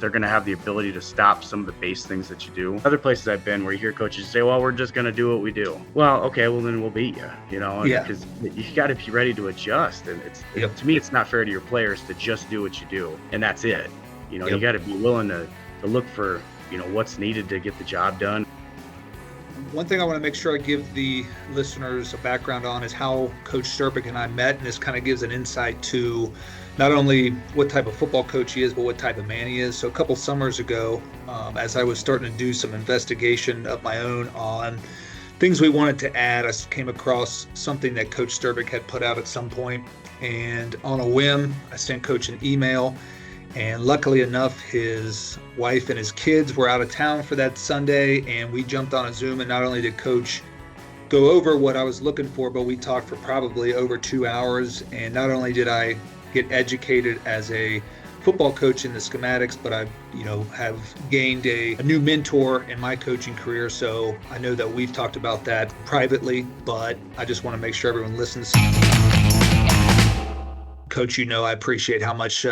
they're going to have the ability to stop some of the base things that you do. Other places I've been where you hear coaches say, well, we're just going to do what we do. Well, okay, well then we'll beat you, Yeah. because you got to be ready to adjust. And to me, it's not fair to your players to just do what you do and that's it. You got to be willing to look for, what's needed to get the job done. One thing I want to make sure I give the listeners a background on is how Coach Sterbick and I met, and this kind of gives an insight to not only what type of football coach he is, but what type of man he is. So a couple summers ago, as I was starting to do some investigation of my own on things we wanted to add, I came across something that Coach Sterbick had put out at some point, and on a whim, I sent Coach an email. And luckily enough, his wife and his kids were out of town for that Sunday, and we jumped on a Zoom, and not only did Coach go over what I was looking for, but we talked for probably over 2 hours. And not only did I get educated as a football coach in the schematics, but I, have gained a new mentor in my coaching career. So I know that we've talked about that privately, but I just want to make sure everyone listens. Coach, I appreciate how much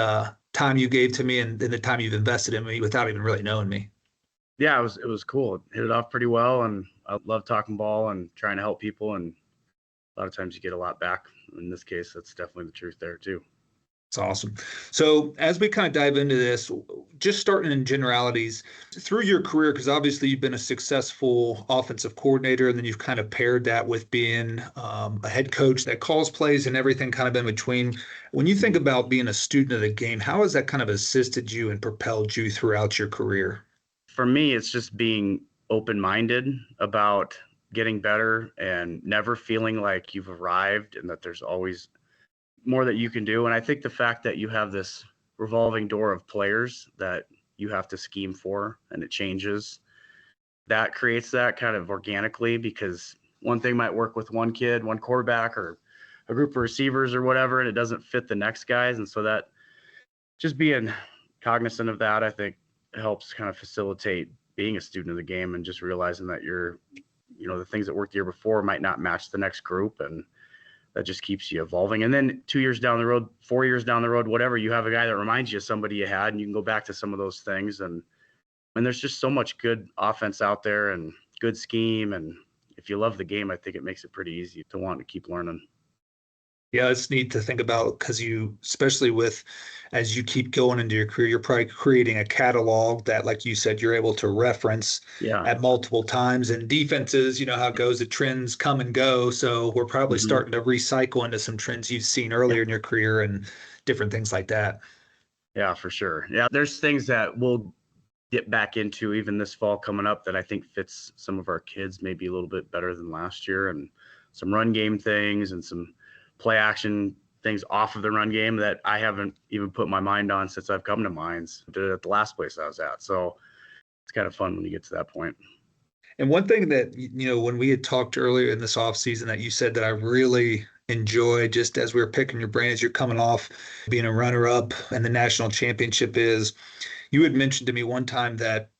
time you gave to me and the time you've invested in me without even really knowing me. Yeah, it was cool. It hit it off pretty well, and I love talking ball and trying to help people, and a lot of times you get a lot back. In this case, that's definitely the truth there too. It's awesome. So as we kind of dive into this, just starting in generalities, through your career, because obviously you've been a successful offensive coordinator, and then you've kind of paired that with being a head coach that calls plays and everything kind of in between. When you think about being a student of the game, how has that kind of assisted you and propelled you throughout your career? For me, it's just being open-minded about getting better and never feeling like you've arrived and that there's always more that you can do. And I think the fact that you have this revolving door of players that you have to scheme for and it changes, that creates that kind of organically, because one thing might work with one kid, one quarterback, or a group of receivers or whatever, and it doesn't fit the next guys. And so that just being cognizant of that, I think helps kind of facilitate being a student of the game and just realizing that the things that worked the year before might not match the next group, and that just keeps you evolving. And then 2 years down the road, 4 years down the road, whatever, you have a guy that reminds you of somebody you had, and you can go back to some of those things. And there's just so much good offense out there and good scheme. And if you love the game, I think it makes it pretty easy to want to keep learning. Yeah, it's neat to think about because especially as you keep going into your career, you're probably creating a catalog that, like you said, you're able to reference at multiple times. And defenses, how it goes, the trends come and go. So we're probably starting to recycle into some trends you've seen earlier in your career and different things like that. Yeah, for sure. Yeah, there's things that we'll get back into even this fall coming up that I think fits some of our kids maybe a little bit better than last year, and some run game things and some play action things off of the run game that I haven't even put my mind on since I've come to Mines. I did it at the last place I was at. So it's kind of fun when you get to that point. And one thing that, when we had talked earlier in this offseason that you said that I really enjoyed, just as we were picking your brain as you're coming off being a runner-up and the national championship, is you had mentioned to me one time that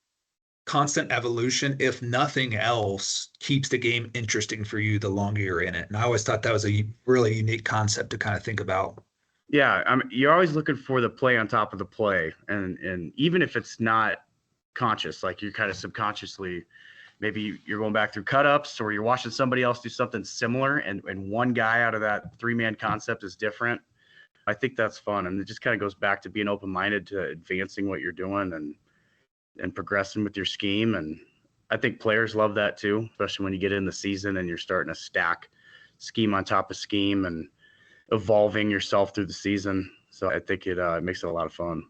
constant evolution, if nothing else, keeps the game interesting for you the longer you're in it. And I always thought that was a really unique concept to kind of think about. Yeah, you're always looking for the play on top of the play. And even if it's not conscious, like you're kind of subconsciously, maybe you're going back through cut-ups or you're watching somebody else do something similar, and one guy out of that three-man concept is different. I think that's fun. And it just kind of goes back to being open-minded to advancing what you're doing and progressing with your scheme. And I think players love that too, especially when you get in the season and you're starting to stack scheme on top of scheme and evolving yourself through the season. So I think it makes it a lot of fun.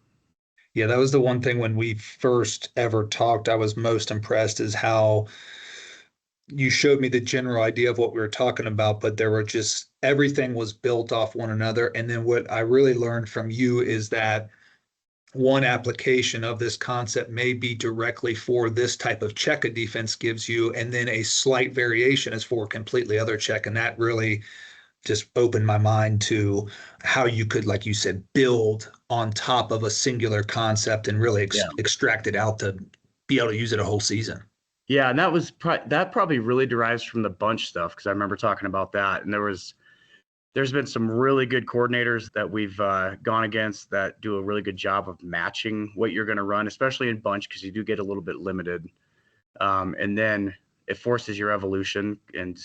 Yeah, that was the one thing when we first ever talked, I was most impressed is how you showed me the general idea of what we were talking about, but there were just everything was built off one another. And then what I really learned from you is that one application of this concept may be directly for this type of check a defense gives you, and then a slight variation is for a completely other check. And that really just opened my mind to how you could, like you said, build on top of a singular concept and really extract it out to be able to use it a whole season. Yeah, and that was that probably really derives from the bunch stuff, because I remember talking about that, and there was There's been some really good coordinators that we've gone against that do a really good job of matching what you're going to run, especially in bunch, because you do get a little bit limited. And then it forces your evolution. And,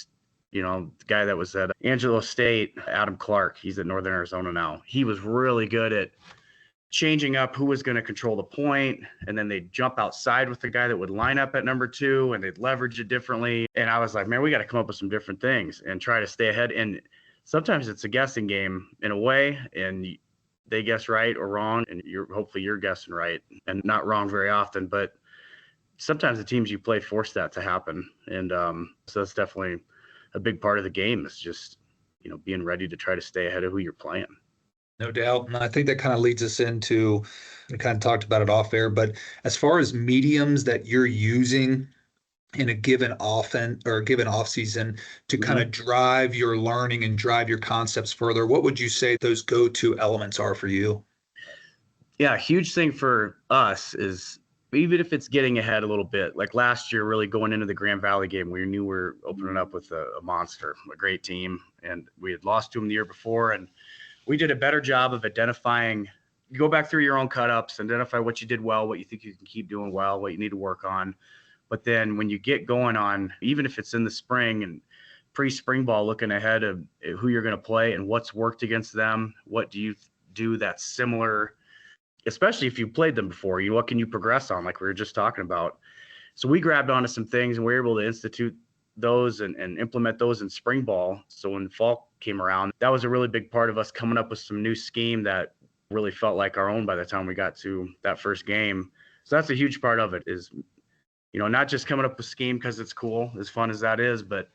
the guy that was at Angelo State, Adam Clark, he's at Northern Arizona now. He was really good at changing up who was going to control the point, and then they'd jump outside with the guy that would line up at number 2, and they'd leverage it differently. And I was like, man, we got to come up with some different things and try to stay ahead. And sometimes it's a guessing game in a way, and they guess right or wrong, and hopefully you're guessing right and not wrong very often. But sometimes the teams you play force that to happen, and so that's definitely a big part of the game, is just being ready to try to stay ahead of who you're playing. No doubt. And I think that kind of leads us into, we kind of talked about it off air, but as far as mediums that you're using in a given offense or a given off season to kind of drive your learning and drive your concepts further, what would you say those go-to elements are for you? Yeah, a huge thing for us is, even if it's getting ahead a little bit, like last year, really going into the Grand Valley game, we knew we were opening up with a monster, a great team, and we had lost to them the year before. And we did a better job of identifying, you go back through your own cut-ups, identify what you did well, what you think you can keep doing well, what you need to work on. But then when you get going on, even if it's in the spring and pre-spring ball, looking ahead of who you're going to play and what's worked against them, what do you do that's similar, especially if you played them before, what can you progress on, like we were just talking about. So we grabbed onto some things, and we were able to institute those and implement those in spring ball. So when fall came around, that was a really big part of us coming up with some new scheme that really felt like our own by the time we got to that first game. So that's a huge part of it, is, not just coming up with scheme because it's cool, as fun as that is, but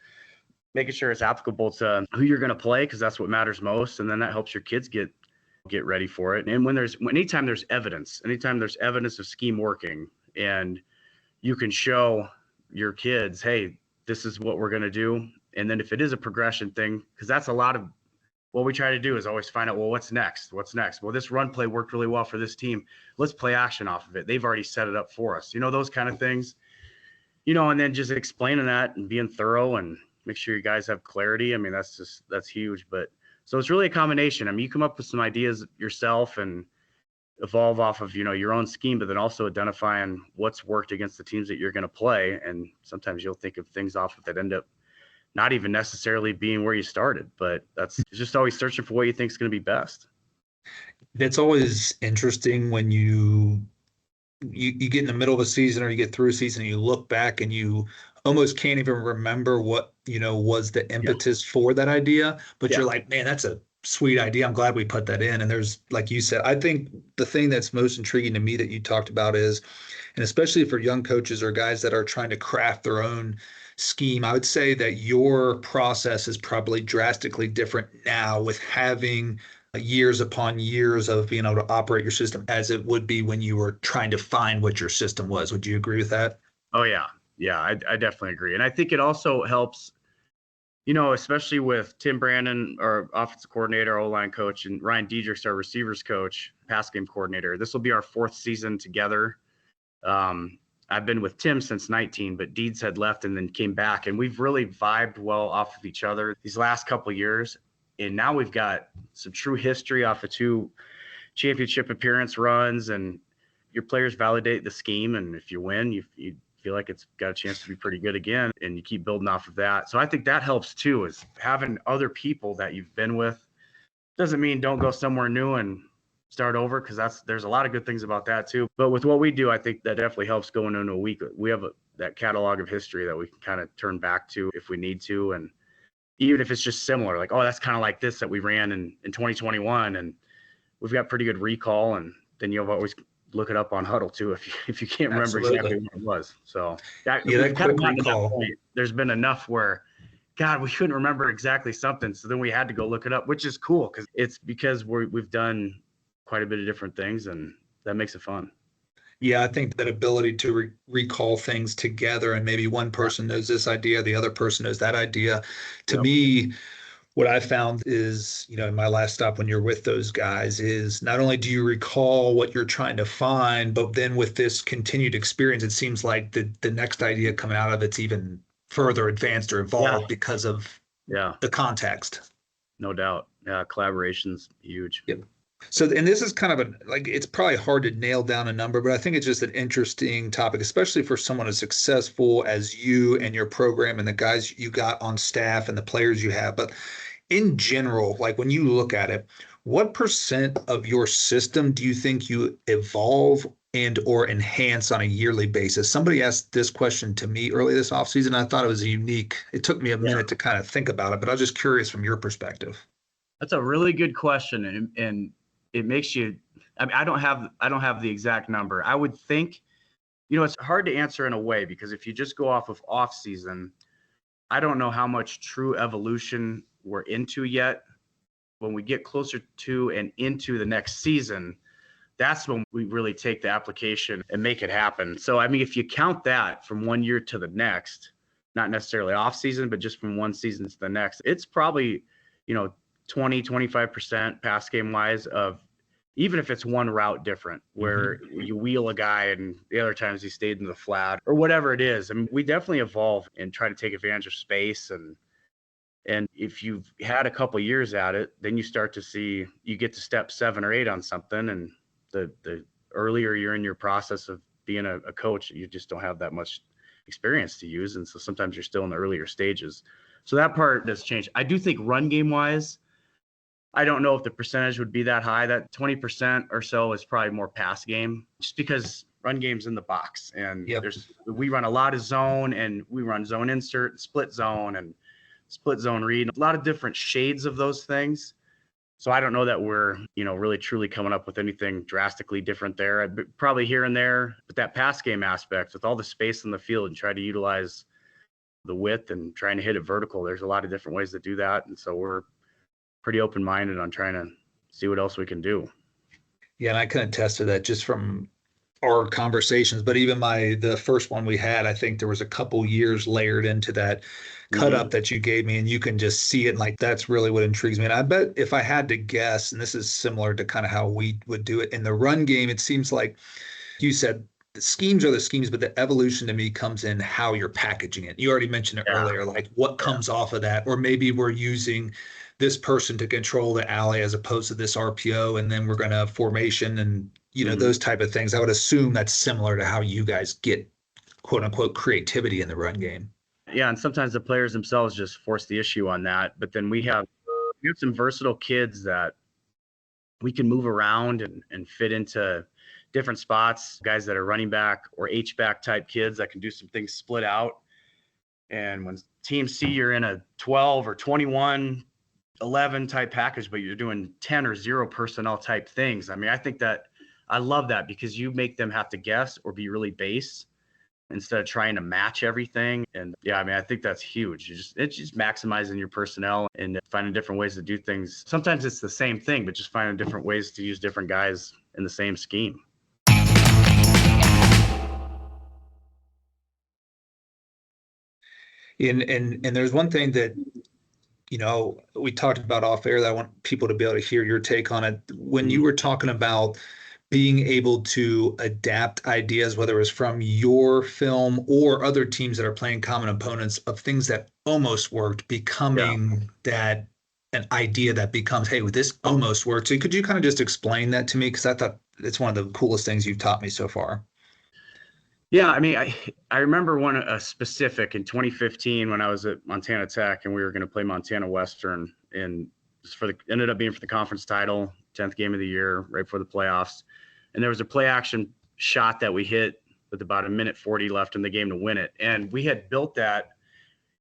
making sure it's applicable to who you're going to play, because that's what matters most. And then that helps your kids get ready for it. And anytime there's evidence of scheme working, and you can show your kids, hey, this is what we're going to do. And then if it is a progression thing, because that's a lot of what we try to do, is always find out, well, what's next? Well, this run play worked really well for this team. Let's play action off of it. They've already set it up for us. Those kind of things, and then just explaining that and being thorough and make sure you guys have clarity. I mean, that's huge. But so it's really a combination. I mean, you come up with some ideas yourself and evolve off of, your own scheme, but then also identifying what's worked against the teams that you're going to play. And sometimes you'll think of things off of that end up not even necessarily being where you started, but that's just always searching for what you think is going to be best. It's always interesting when you get in the middle of a season, or you get through a season, and you look back and you almost can't even remember what, was the impetus for that idea, but you're like, man, that's a sweet idea. I'm glad we put that in. And there's, like you said, I think the thing that's most intriguing to me that you talked about is, and especially for young coaches or guys that are trying to craft their own scheme, I would say that your process is probably drastically different now, with having years upon years of being able to operate your system, as it would be when you were trying to find what your system was. Would you agree with that? Oh, yeah. Yeah, I definitely agree. And I think it also helps, especially with Tim Brandon, our offensive coordinator, O-line coach, and Ryan Diedrichs, our receivers coach, pass game coordinator. This will be our 4th season together. I've been with Tim since 19, but Deeds had left and then came back, and we've really vibed well off of each other these last couple of years. And now we've got some true history off of 2 championship appearance runs, and your players validate the scheme. And if you win, you feel like it's got a chance to be pretty good again, and you keep building off of that. So I think that helps too, is having other people that you've been with. Doesn't mean don't go somewhere new and start over, because there's a lot of good things about that too. But with what we do, I think that definitely helps going into a week. We have that catalog of history that we can kind of turn back to if we need to. And even if it's just similar, like, oh, that's kind of like this that we ran in 2021, and we've got pretty good recall. And then you'll always look it up on Huddle too, if you can't remember exactly what it was. So that quick recall. There's been enough where, God, we couldn't remember exactly something. So then we had to go look it up, which is cool, because we've done quite a bit of different things, and that makes it fun. Yeah, I think that ability to recall things together, and maybe one person knows this idea, the other person knows that idea. To me, what I found is, in my last stop when you're with those guys, is not only do you recall what you're trying to find, but then with this continued experience, it seems like the next idea coming out of it's even further advanced or evolved because of the context. No doubt. Collaboration's huge. Yep. So, and this is kind of it's probably hard to nail down a number, but I think it's just an interesting topic, especially for someone as successful as you and your program and the guys you got on staff and the players you have. But in general, like when you look at it, what percent of your system do you think you evolve and or enhance on a yearly basis? Somebody asked this question to me early this offseason. I thought it was unique. It took me a minute to kind of think about it, but I was just curious from your perspective. That's a really good question, and it makes you. I mean, I don't have the exact number. I would think, it's hard to answer in a way because if you just go off of off season, I don't know how much true evolution we're into yet. When we get closer to and into the next season, that's when we really take the application and make it happen. So, I mean, if you count that from one year to the next, not necessarily off season, but just from one season to the next, it's probably, 20, 25% pass game wise of, even if it's one route different where you wheel a guy and the other times he stayed in the flat or whatever it is. I mean, we definitely evolve and try to take advantage of space. And if you've had a couple of years at it, then you start to see, you get to step 7 or 8 on something. And the earlier you're in your process of being a coach, you just don't have that much experience to use. And so sometimes you're still in the earlier stages. So that part does change. I do think run game wise, I don't know if the percentage would be that high. That 20% or so is probably more pass game, just because run game's in the box. And we run a lot of zone, and we run zone insert, split zone, and split zone read, a lot of different shades of those things. So I don't know that we're, really truly coming up with anything drastically different there. Probably here and there, but that pass game aspect with all the space in the field and try to utilize the width and trying to hit it vertical, there's a lot of different ways to do that. And so we're pretty open-minded on trying to see what else we can do. Yeah, and I can attest to that just from our conversations, but even the first one we had, I think there was a couple years layered into that cut up that you gave me, and you can just see it. Like, that's really what intrigues me. And I bet if I had to guess, and this is similar to kind of how we would do it in the run game, it seems like you said the schemes are the schemes, but the evolution to me comes in how you're packaging it. You already mentioned it earlier, like what comes off of that, or maybe we're using this person to control the alley as opposed to this RPO, and then we're going to formation and those type of things. I would assume that's similar to how you guys get quote unquote creativity in the run game. Yeah, and sometimes the players themselves just force the issue on that. But then we have some versatile kids that we can move around and fit into different spots, guys that are running back or H-back type kids that can do some things split out. And when teams see you're in a 12 or 21, 11 type package, but you're doing 10 or 0 personnel type things. I mean, I think that I love that because you make them have to guess or be really base instead of trying to match everything. And yeah, I mean, I think that's huge. It's just maximizing your personnel and finding different ways to do things. Sometimes it's the same thing, but just finding different ways to use different guys in the same scheme. And there's one thing that we talked about off air that I want people to be able to hear your take on it. When you were talking about being able to adapt ideas, whether it's from your film or other teams that are playing common opponents, of things that almost worked, becoming that an idea that becomes, hey, this almost worked. So could you kind of just explain that to me? Because I thought it's one of the coolest things you've taught me so far. Yeah, I mean, I remember a specific in 2015 when I was at Montana Tech and we were going to play Montana Western, and ended up being for the conference title, 10th game of the year, right before the playoffs. And there was a play action shot that we hit with about 1:40 left in the game to win it. And we had built that.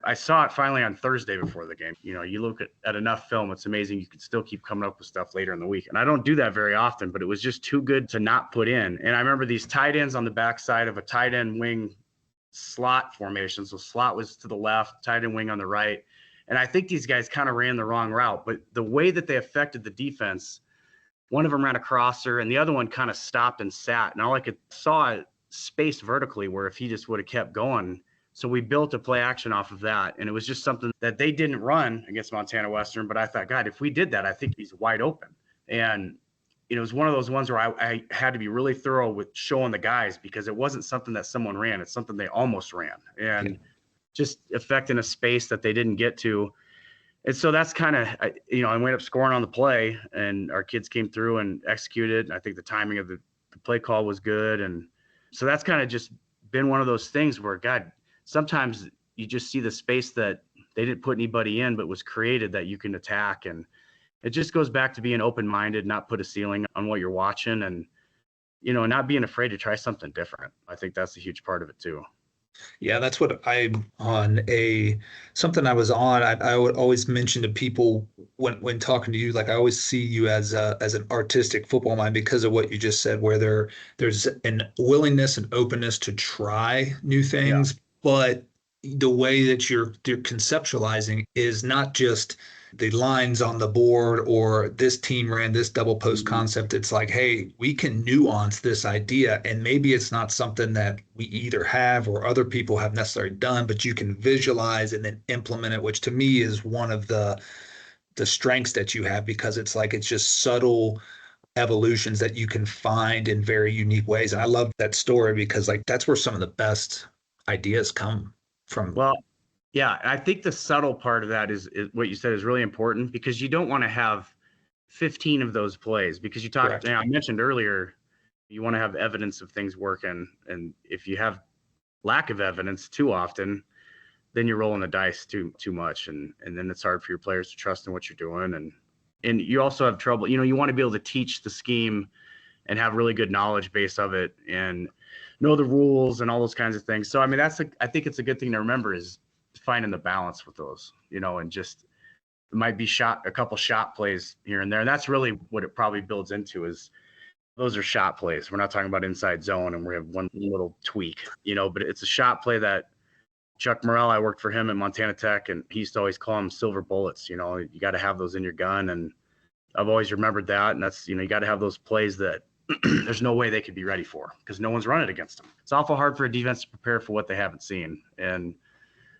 I saw it finally on Thursday before the game. You look at enough film, it's amazing. You can still keep coming up with stuff later in the week. And I don't do that very often, but it was just too good to not put in. And I remember these tight ends on the backside of a tight end wing slot formation. So slot was to the left, tight end wing on the right. And I think these guys kind of ran the wrong route, but the way that they affected the defense, one of them ran a crosser and the other one kind of stopped and sat. And all I saw it spaced vertically where if he just would have kept going. So we built a play action off of that. And it was just something that they didn't run against Montana Western. But I thought, God, if we did that, I think he's wide open. And it was one of those ones where I had to be really thorough with showing the guys because it wasn't something that someone ran. It's something they almost ran. And just affecting a space that they didn't get to. And so that's kind of, I ended up scoring on the play, and our kids came through and executed. I think the timing of the play call was good. And so that's kind of just been one of those things where, God, sometimes you just see the space that they didn't put anybody in, but was created that you can attack. And it just goes back to being open-minded, not put a ceiling on what you're watching, and, not being afraid to try something different. I think that's a huge part of it too. Yeah, that's what I'm on a something I was on. I would always mention to people when talking to you, like I always see you as an artistic football mind because of what you just said, where there's an willingness and openness to try new Yeah. things, but the way that you're conceptualizing is not just the lines on the board or this team ran this double post Mhm. concept. It's like, hey, we can nuance this idea, and maybe it's not something that we either have or other people have necessarily done, but you can visualize and then implement it, which to me is one of the strengths that you have, because it's like it's just subtle evolutions that you can find in very unique ways. And I love that story because like that's where some of the best ideas come from. Well, yeah, I think the subtle part of that is what you said is really important, because you don't want to have 15 of those plays, because Correct. I mentioned earlier, you want to have evidence of things working. And if you have lack of evidence too often, then you're rolling the dice too much. And then it's hard for your players to trust in what you're doing. And you also have trouble, you want to be able to teach the scheme and have really good knowledge base of it and know the rules and all those kinds of things. So, I mean, I think it's a good thing to remember, is finding the balance with those, and just it might be a couple shot plays here and there. And that's really what it probably builds into, is those are shot plays. We're not talking about inside zone and we have one little tweak, but it's a shot play that Chuck Morrell, I worked for him at Montana Tech, and he used to always call them silver bullets. You got to have those in your gun. And I've always remembered that. And that's, you got to have those plays that there's no way they could be ready for, because no one's running against them. It's awful hard for a defense to prepare for what they haven't seen. And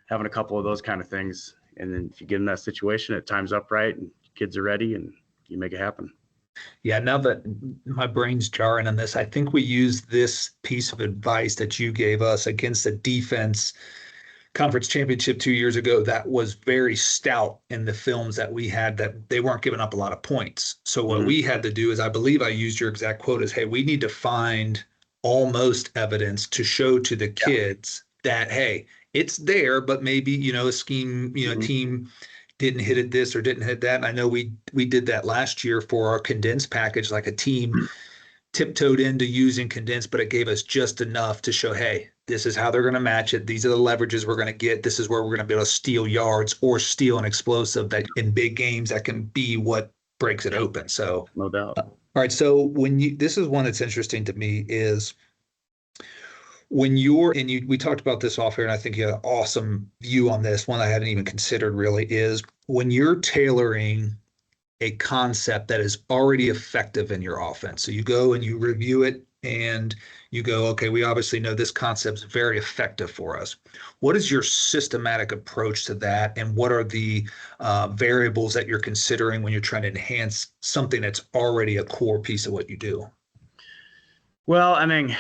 having a couple of those kind of things, and then if you get in that situation, it times up right and kids are ready and you make it happen. Yeah, now that my brain's jarring on this, I think we used this piece of advice that you gave us against a defense conference championship 2 years ago that was very stout in the films that we had, that they weren't giving up a lot of points. So what Mm-hmm. we had to do is, I believe I used your exact quote as, hey, we need to find almost evidence to show to the Yeah. kids that, hey, it's there, but maybe, a scheme, a Mm-hmm. team didn't hit it this or didn't hit that. And I know we did that last year for our condensed package, like a team tiptoed into using condensed, but it gave us just enough to show, hey, this is how they're going to match it. These are the leverages we're going to get. This is where we're going to be able to steal yards or steal an explosive that in big games that can be what breaks it open. So, No doubt. all right. So this is one that's interesting to me, is when we talked about this off here, and I think you had an awesome view on this one I hadn't even considered really, is when you're tailoring a concept that is already effective in your offense. So you go and you review it and you go, okay, we obviously know this concept's very effective for us. What is your systematic approach to that? And what are the variables that you're considering when you're trying to enhance something that's already a core piece of what you do? Well, I mean,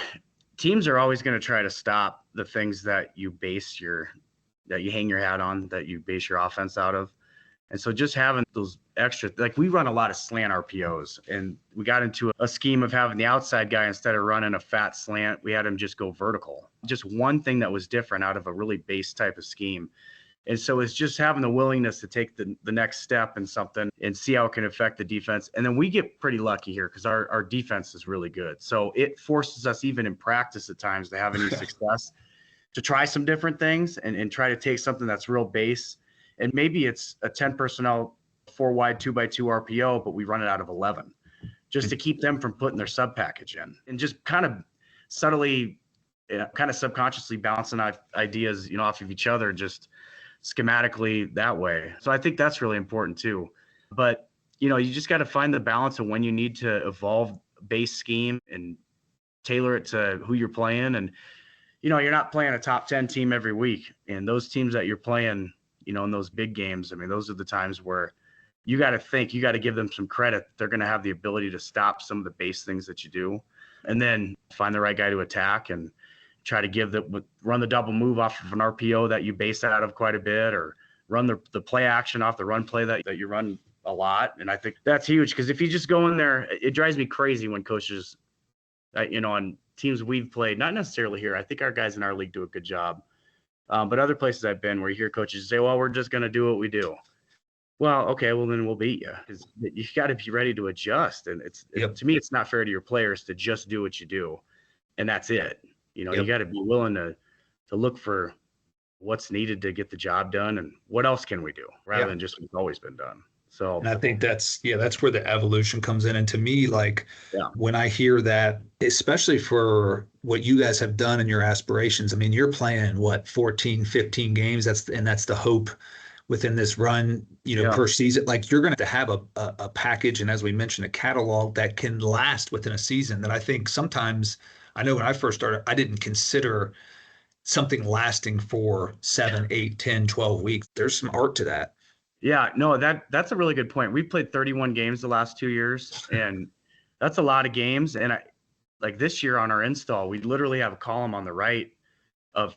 teams are always going to try to stop the things that you hang your hat on, that you base your offense out of. And so just having those extra, like we run a lot of slant RPOs, and we got into a scheme of having the outside guy, instead of running a fat slant, we had him just go vertical. Just one thing that was different out of a really base type of scheme. And so it's just having the willingness to take the next step in something and see how it can affect the defense. And then we get pretty lucky here because our defense is really good. So it forces us, even in practice at times, to have any success, to try some different things and try to take something that's real base. And maybe it's a 10 personnel, 4 wide, 2x2 RPO, but we run it out of 11 just to keep them from putting their sub package in, and just kind of subtly, kind of subconsciously bouncing ideas, off of each other, just schematically that way. So I think that's really important too. But, you just got to find the balance of when you need to evolve base scheme and tailor it to who you're playing. And, you're not playing a top 10 team every week. And those teams that you're playing, in those big games, I mean, those are the times where you got to give them some credit. They're going to have the ability to stop some of the base things that you do, and then find the right guy to attack and try to run the double move off of an RPO that you base out of quite a bit, or run the play action off the run play that you run a lot. And I think that's huge, because if you just go in there, it drives me crazy when coaches, on teams we've played, not necessarily here. I think our guys in our league do a good job. But other places I've been where you hear coaches say, well, we're just going to do what we do. Well, okay, well, then we'll beat you, because you got to be ready to adjust. And to me, it's not fair to your players to just do what you do, and that's it. You got to be willing to look for what's needed to get the job done, and what else can we do, rather than just what's always been done. So, and I think that's where the evolution comes in. And to me, like, when I hear that, especially for what you guys have done in your aspirations, I mean, you're playing 14, 15 games. That's the hope within this run, per season. Like, you're going to have a package, and as we mentioned, a catalog that can last within a season, that I think sometimes, I know when I first started, I didn't consider something lasting for 7, 8, 10, 12 weeks. There's some art to that. Yeah, no, that's a really good point. We played 31 games the last 2 years, and that's a lot of games. And like this year on our install, we literally have a column on the right of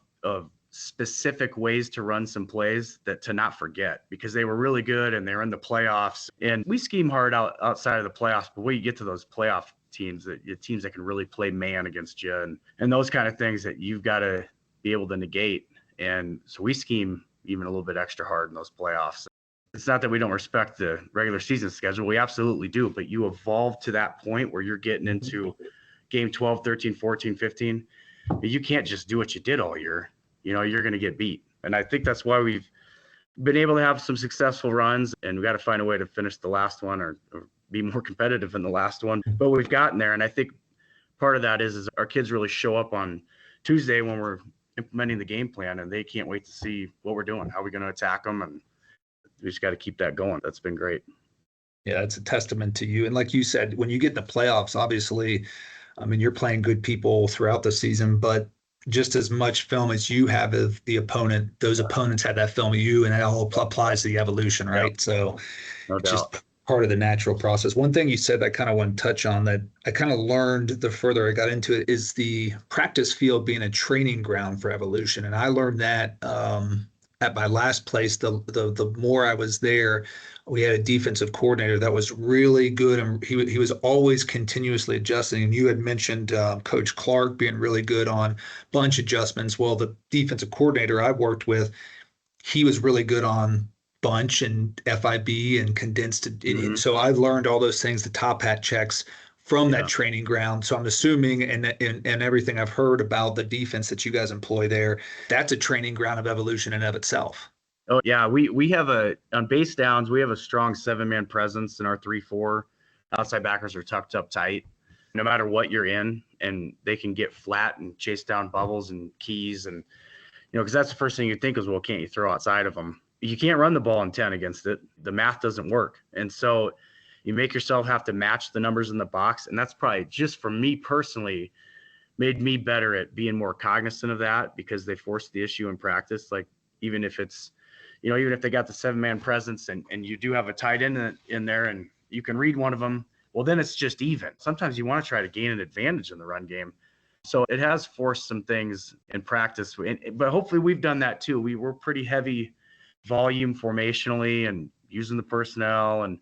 specific ways to run some plays to not forget, because they were really good and they were in the playoffs. And we scheme hard outside of the playoffs, but when you get to those playoff teams, teams that can really play man against you, and those kind of things that you've got to be able to negate. And so we scheme even a little bit extra hard in those playoffs. It's not that we don't respect the regular season schedule. We absolutely do. But you evolve to that point where you're getting into game 12, 13, 14, 15. You can't just do what you did all year. You're going to get beat. And I think that's why we've been able to have some successful runs, and we got to find a way to finish the last one or be more competitive in the last one. But we've gotten there. And I think part of that is our kids really show up on Tuesday when we're implementing the game plan, and they can't wait to see what we're doing, how we're going to attack them. And we just got to keep that going. That's been great. Yeah, it's a testament to you. And like you said, when you get in the playoffs, obviously, I mean, you're playing good people throughout the season, but just as much film as you have of the opponent, those opponents had that film of you, and that all applies to the evolution, right? Yep. So no it's doubt. Just part of the natural process. One thing you said that I kind of want to touch on, that I kind of learned the further I got into it, is the practice field being a training ground for evolution. And I learned that at my last place, the more I was there, we had a defensive coordinator that was really good, and he was always continuously adjusting. And you had mentioned Coach Clark being really good on bunch adjustments. Well, the defensive coordinator I worked with, he was really good on bunch and FIB and condensed. Mm-hmm. So I learned all those things, the top hat checks, from that training ground. So I'm assuming, and everything I've heard about the defense that you guys employ there, that's a training ground of evolution in and of itself. Oh yeah, we have on base downs, we have a strong 7-man presence in our 3-4. Outside backers are tucked up tight, no matter what you're in, and they can get flat and chase down bubbles and keys, and because that's the first thing you think is, well, can't you throw outside of them? You can't run the ball in 10 against it. The math doesn't work, and so you make yourself have to match the numbers in the box. And that's probably, just for me personally, made me better at being more cognizant of that, because they force the issue in practice. Like, even if it's, even if they got the 7-man presence and you do have a tight end in there and you can read one of them, well, then it's just even. Sometimes you want to try to gain an advantage in the run game. So it has forced some things in practice, but hopefully we've done that too. We were pretty heavy volume formationally and using the personnel, and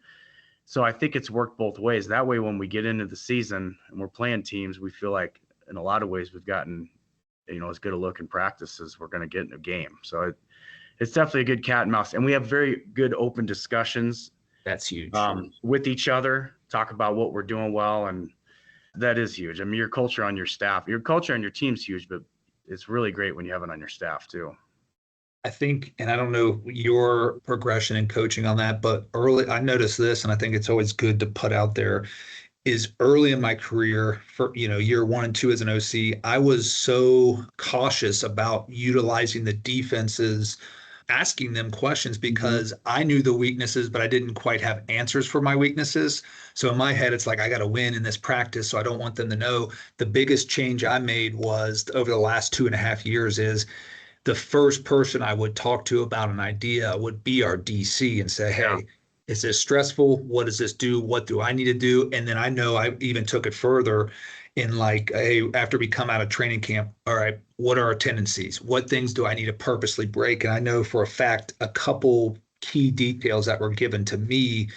so I think it's worked both ways. That way, when we get into the season and we're playing teams, we feel like in a lot of ways we've gotten, as good a look in practice as we're going to get in a game. So it's definitely a good cat and mouse. And we have very good open discussions. That's huge. With each other, talk about what we're doing well. And that is huge. I mean, your culture on your team's huge, but it's really great when you have it on your staff too. I think, and I don't know your progression in coaching on that, but I noticed this, and I think it's always good to put out there, is early in my career, for year 1 and 2 as an OC, I was so cautious about utilizing the defenses, asking them questions, because I knew the weaknesses, but I didn't quite have answers for my weaknesses. So in my head, it's like, I got to win in this practice, so I don't want them to know. The biggest change I made was over the last 2.5 years is, the first person I would talk to about an idea would be our DC and say, hey, is this stressful? What does this do? What do I need to do? And then I know I even took it further. in like, hey, after we come out of training camp, all right, what are our tendencies? What things do I need to purposely break? And I know for a fact a couple key details that were given to me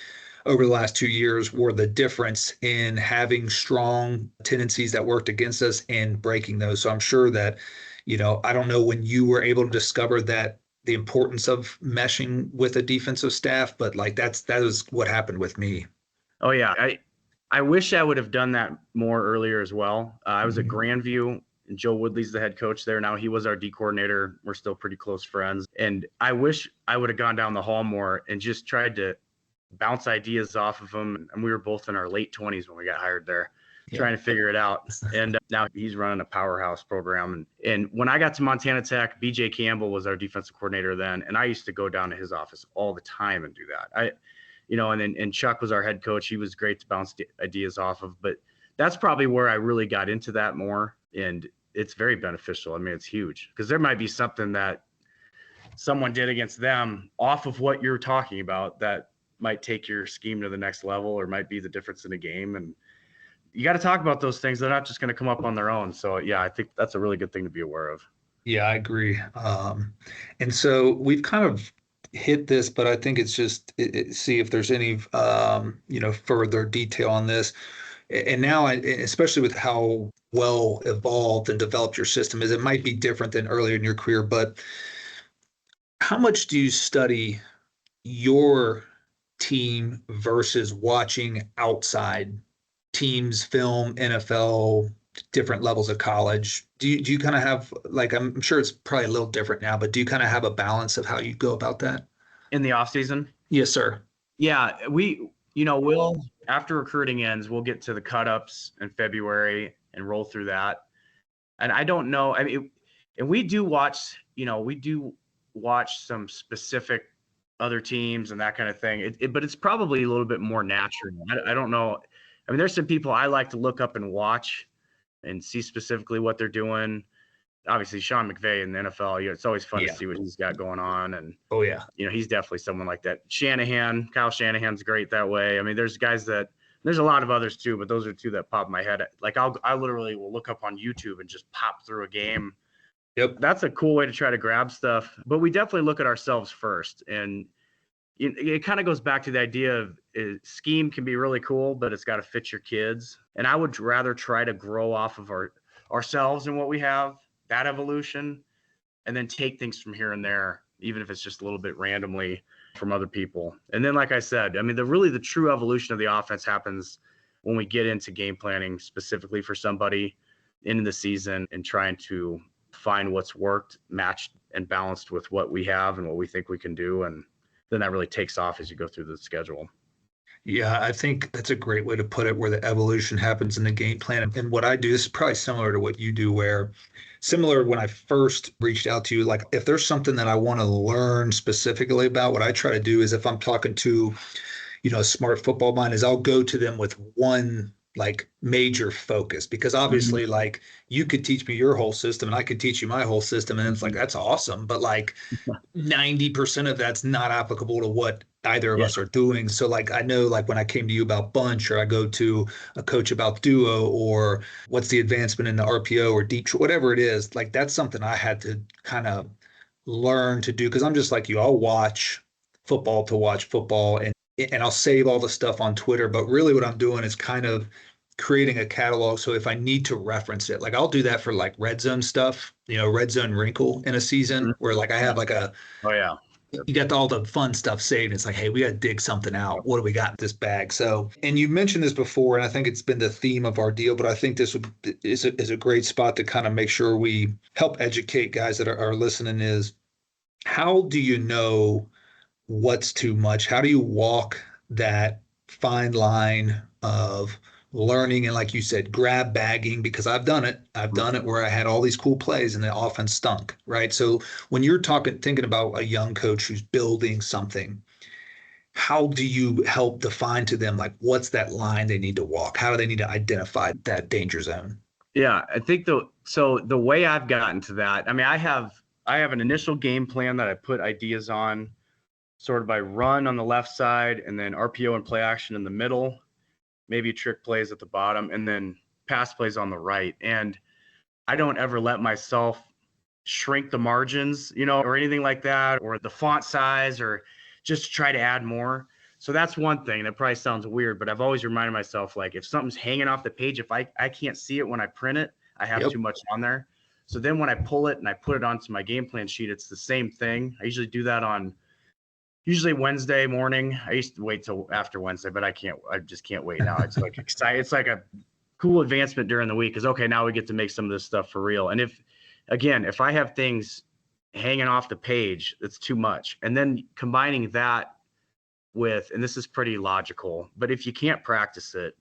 over the last 2 years were the difference in having strong tendencies that worked against us and breaking those. So I'm sure that, I don't know when you were able to discover that the importance of meshing with a defensive staff, but like that was what happened with me. Oh yeah, I wish I would have done that more earlier as well. I was at Mhm. Grandview, and Joe Woodley's the head coach there now. He was our D coordinator. We're still pretty close friends, and I wish I would have gone down the hall more and just tried to bounce ideas off of him. And we were both in our late 20s when we got hired there, Yeah. trying to figure it out. And now he's running a powerhouse program. And when I got to Montana Tech, BJ Campbell was our defensive coordinator then, and I used to go down to his office all the time and do that. And Chuck was our head coach. He was great to bounce ideas off of. But that's probably where I really got into that more. And it's very beneficial. I mean, it's huge because there might be something that someone did against them off of what you're talking about that might take your scheme to the next level or might be the difference in a game. And you got to talk about those things. They're not just going to come up on their own. So, yeah, I think that's a really good thing to be aware of. Yeah, I agree. And so we've kind of hit this, but I think it's just see if there's any further detail on this. And now, especially with how well evolved and developed your system is, it might be different than earlier in your career. But how much do you study your team versus watching outside teams, film, NFL, different levels of college? Do you kind of have like I'm sure it's probably a little different now, but do you kind of have a balance of how you go about that? In the off season, Yes, sir. yeah, we'll after recruiting ends, we'll get to the cut ups in February and roll through that. And I don't know. I mean, and we do watch some specific other teams and that kind of thing. But it's probably a little bit more natural. I don't know. I mean, there's some people I like to look up and watch and see specifically what they're doing. Obviously, Sean McVay in the NFL, it's always fun to Yeah. see what he's got going on. And, Oh yeah. he's definitely someone like that. Kyle Shanahan's great that way. I mean, there's a lot of others too, but those are two that pop in my head. Like I literally will look up on YouTube and just pop through a game. Yep. That's a cool way to try to grab stuff, but we definitely look at ourselves first. And it kind of goes back to the idea of scheme can be really cool, but it's got to fit your kids. And I would rather try to grow off of ourselves and what we have, that evolution, and then take things from here and there, even if it's just a little bit randomly from other people. And then, like I said, I mean, the true evolution of the offense happens when we get into game planning specifically for somebody in the season and trying to find what's worked, matched, and balanced with what we have and what we think we can do. And then that really takes off as you go through the schedule. Yeah, I think that's a great way to put it, where the evolution happens in the game plan. And what I do, this is probably similar to what you do, where similar when I first reached out to you, like if there's something that I want to learn specifically about, what I try to do is if I'm talking to, a smart football mind, is I'll go to them with one like major focus, because Mhm. obviously like you could teach me your whole system and I could teach you my whole system, and it's like that's awesome, but like 90% of that's not applicable to what either of Yeah. us are doing. So like I know like when I came to you about bunch, or I go to a coach about duo, or what's the advancement in the RPO or deep, whatever it is, like that's something I had to kind of learn to do, because I'm just like you. I'll watch football to watch football, and I'll save all the stuff on Twitter, but really what I'm doing is kind of creating a catalog. So if I need to reference it, like I'll do that for like red zone stuff, red zone wrinkle in a season, Mhm. where like I have like Oh yeah. Yep. you got all the fun stuff saved. It's like, hey, we got to dig something out. What do we got in this bag? So, and you mentioned this before, and I think it's been the theme of our deal, but I think is a great spot to kind of make sure we help educate guys that are listening is, how do you know what's too much? How do you walk that fine line of learning and, like you said, grab bagging? Because I've done it. I've done it where I had all these cool plays and the offense stunk, right? So when you're thinking about a young coach who's building something, how do you help define to them like what's that line they need to walk? How do they need to identify that danger zone? Yeah, I think the way I've gotten to that, I mean, I have an initial game plan that I put ideas on, sort of by run on the left side, and then RPO and play action in the middle, maybe trick plays at the bottom, and then pass plays on the right. And I don't ever let myself shrink the margins, or anything like that, or the font size, or just try to add more. So that's one thing that probably sounds weird, but I've always reminded myself, like, if something's hanging off the page, if I can't see it when I print it, I have too much on there. So then when I pull it and I put it onto my game plan sheet, it's the same thing. I usually do that on usually Wednesday morning. I used to wait till after Wednesday, but I just can't wait now. It's like exciting. It's like a cool advancement during the week, because okay, now we get to make some of this stuff for real. And if I have things hanging off the page, that's too much. And then combining that with, and this is pretty logical, but if you can't practice it,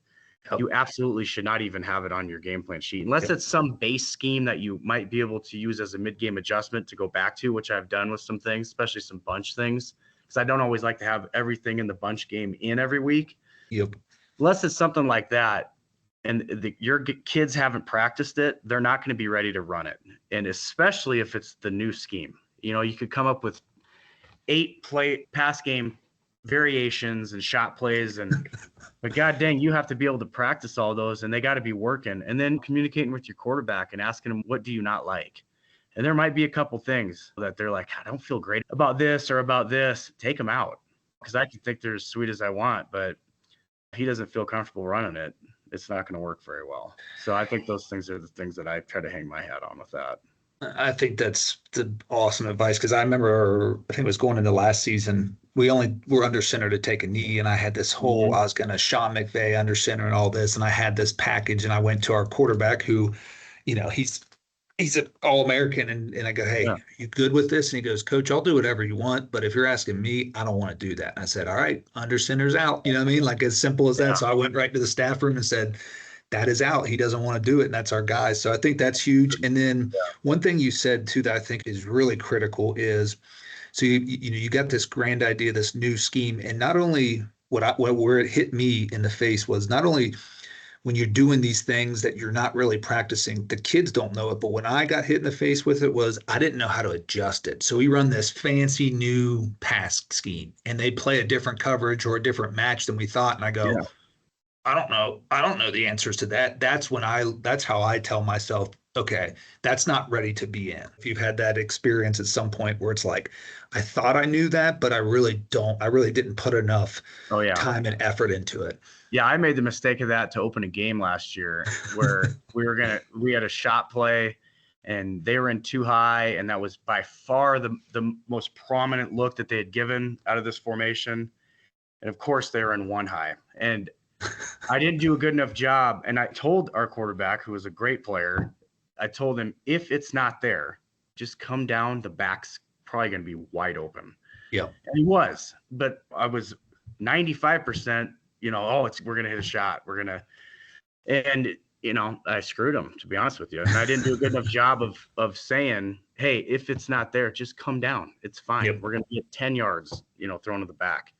you absolutely should not even have it on your game plan sheet, unless it's some base scheme that you might be able to use as a mid-game adjustment to go back to, which I've done with some things, especially some bunch things, because I don't always like to have everything in the bunch game in every week. Unless it's something like that, and your kids haven't practiced it, they're not going to be ready to run it. And especially if it's the new scheme, you could come up with 8 pass game variations and shot plays, but god dang, you have to be able to practice all those, and they got to be working, and then communicating with your quarterback and asking them, what do you not like? And there might be a couple things that they're like, I don't feel great about this or about this. Take them out, because I can think they're as sweet as I want, but he doesn't feel comfortable running it. It's not going to work very well. So I think those things are the things that I try to hang my hat on with that. I think that's the awesome advice, because I remember, I think it was going into last season, we only were under center to take a knee, and I had this whole, I was going to Sean McVay under center and all this, and I had this package, and I went to our quarterback who, he's an All-American, and I go, hey, you good with this? And he goes, Coach, I'll do whatever you want, but if you're asking me, I don't want to do that. And I said, all right, under center's out. You know what I mean? Like, as simple as that. So I went right to the staff room and said, that is out. He doesn't want to do it, and that's our guy. So I think that's huge. And then one thing you said too that I think is really critical is, so you got this grand idea, this new scheme, and not only where it hit me in the face was not only when you're doing these things that you're not really practicing, the kids don't know it, but when I got hit in the face with it was I didn't know how to adjust it. So we run this fancy new pass scheme, and they play a different coverage or a different match than we thought, and I go, I don't know. I don't know the answers to that. That's how I tell myself, okay, that's not ready to be in. If you've had that experience at some point where it's like, I thought I knew that, but I really didn't put enough time and effort into it. Yeah, I made the mistake of that to open a game last year where we had a shot play and they were in too high, and that was by far the most prominent look that they had given out of this formation. And of course they were in one high, and I didn't do a good enough job. And I told our quarterback, who was a great player, I told him, if it's not there, just come down. The back's probably going to be wide open. Yeah. And he was, but I was 95%, we're going to hit a shot. I screwed him, to be honest with you. And I didn't do a good enough job of saying, hey, if it's not there, just come down. It's fine. Yep. We're going to get 10 yards, thrown to the back.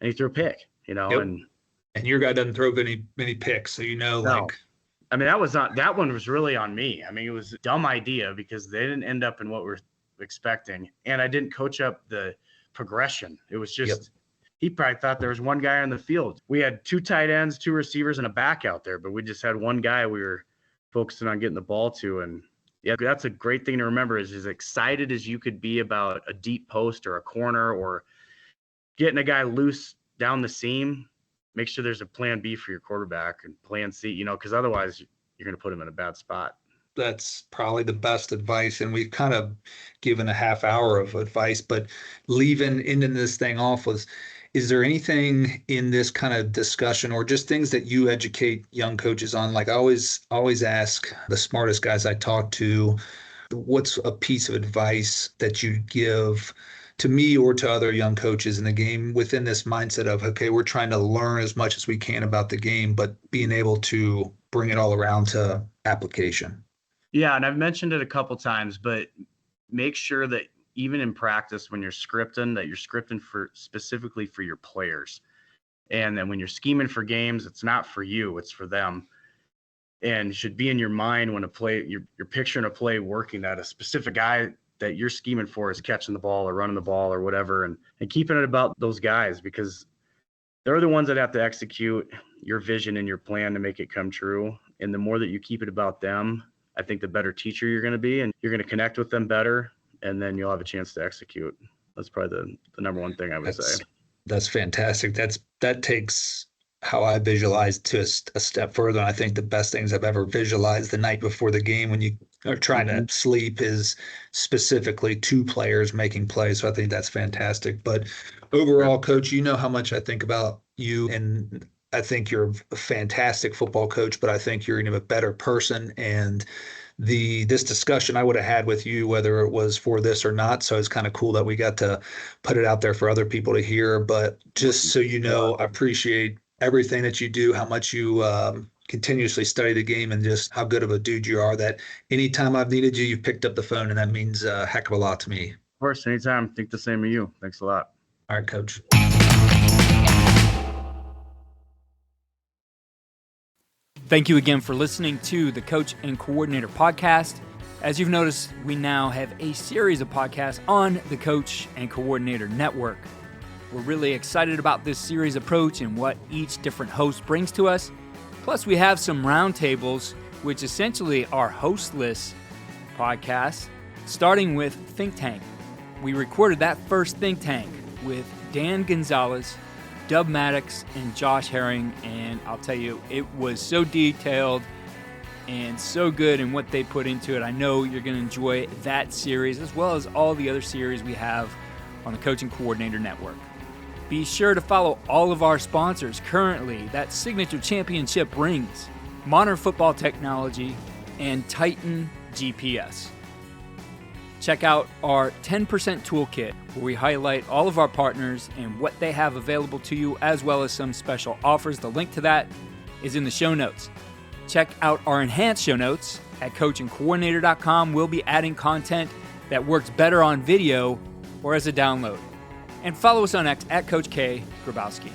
And he threw a pick, and your guy doesn't throw many picks. So, no. I mean, that one was really on me. I mean, it was a dumb idea because they didn't end up in what we're expecting. And I didn't coach up the progression. It was just, he probably thought there was one guy on the field. We had 2 tight ends, 2 receivers, and a back out there, but we just had one guy we were focusing on getting the ball to. And that's a great thing to remember, is as excited as you could be about a deep post or a corner or getting a guy loose down the seam, make sure there's a plan B for your quarterback and plan C, because otherwise you're going to put him in a bad spot. That's probably the best advice. And we've kind of given a half hour of advice, but ending this thing off is there anything in this kind of discussion or just things that you educate young coaches on? Like I always ask the smartest guys I talk to, what's a piece of advice that you give to me or to other young coaches in the game within this mindset of, okay, we're trying to learn as much as we can about the game, but being able to bring it all around to application? Yeah, and I've mentioned it a couple times, but make sure that even in practice, when you're scripting, that you're scripting specifically for your players. And then when you're scheming for games, it's not for you, it's for them. And it should be in your mind when you're picturing a play working, that a specific guy that you're scheming for is catching the ball or running the ball or whatever, and keeping it about those guys, because they're the ones that have to execute your vision and your plan to make it come true. And the more that you keep it about them, I think the better teacher you're going to be, and you're going to connect with them better, and then you'll have a chance to execute. That's probably the number one thing I would say. That's fantastic. That takes how I visualize to a step further. And I think the best things I've ever visualized the night before the game when you are trying to sleep is specifically two players making plays. So I think that's fantastic. But overall, Coach, you know how much I think about you, and I think you're a fantastic football coach, but I think you're even a better person. And this discussion I would have had with you, whether it was for this or not. So it's kind of cool that we got to put it out there for other people to hear. But just so you know, I appreciate everything that you do, how much you continuously study the game, and just how good of a dude you are, that anytime I've needed you, you've picked up the phone, and that means a heck of a lot to me. Of course, anytime. Think the same of you. Thanks a lot. All right, Coach. Thank you again for listening to the Coach and Coordinator podcast. As you've noticed, we now have a series of podcasts on the Coach and Coordinator Network. We're really excited about this series approach and what each different host brings to us. Plus, we have some roundtables, which essentially are hostless podcasts, starting with Think Tank. We recorded that first Think Tank with Dan Gonzalez, Dub Maddox, and Josh Herring, and I'll tell you, it was so detailed and so good in what they put into it. I know you're going to enjoy that series as well as all the other series we have on the Coach and Coordinator Network. Be sure to follow all of our sponsors currently, that Signature Championship Rings, Modern Football Technology, and Titan GPS. Check out our 10% toolkit, where we highlight all of our partners and what they have available to you, as well as some special offers. The link to that is in the show notes. Check out our enhanced show notes at coachandcoordinator.com. We'll be adding content that works better on video or as a download. And follow us on X at Coach K. Grabowski.